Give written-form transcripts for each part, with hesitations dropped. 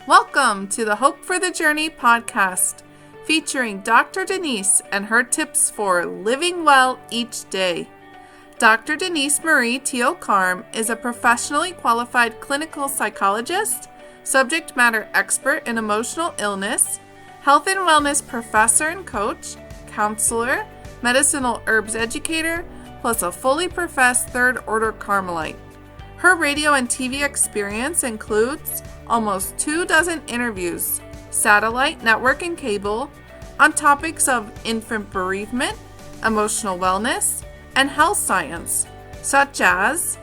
Welcome to the Hope for the Journey podcast, featuring Dr. Denise and her tips for living well each day. Dr. Denise Marie, T.O.Carm, is a professionally qualified clinical psychologist, subject matter expert in emotional illness, health and wellness professor and coach, counselor, medicinal herbs educator, plus a fully professed third-order Carmelite. Her radio and TV experience includes almost 24 interviews, satellite, network, and cable, on topics of infant bereavement, emotional wellness, and health science, such as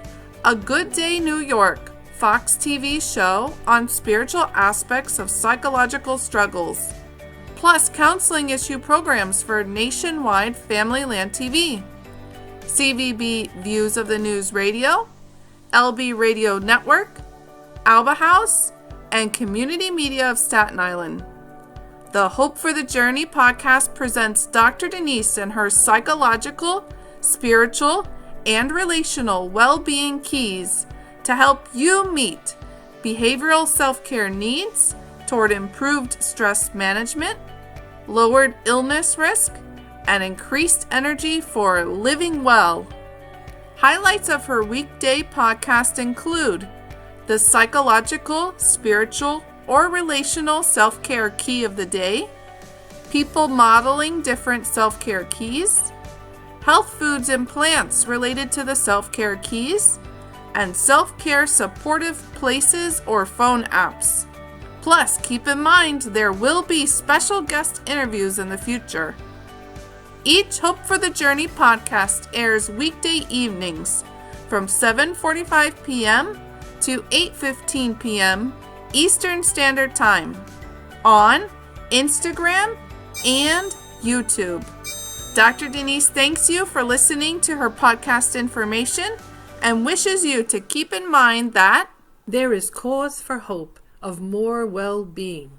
A Good Day New York, Fox TV show on spiritual aspects of psychological struggles, plus counseling issue programs for nationwide Family Land TV, CVB Views of the News Radio, LB Radio Network, Alba House, and Community Media of Staten Island. The Hope for the Journey podcast presents Dr. Denise and her psychological, spiritual, and relational well-being keys to help you meet behavioral self-care needs toward improved stress management, lowered illness risk, and increased energy for living well. Highlights of her weekday podcast include the psychological, spiritual, or relational self-care key of the day, people modeling different self-care keys, health foods and plants related to the self-care keys, and self-care supportive places or phone apps. Plus, keep in mind there will be special guest interviews in the future. Each Hope for the Journey podcast airs weekday evenings from 7:45 p.m. to 8:15 p.m. Eastern Standard Time on Instagram and YouTube. Dr. Denise thanks you for listening to her podcast information and wishes you to keep in mind that there is cause for hope of more well-being.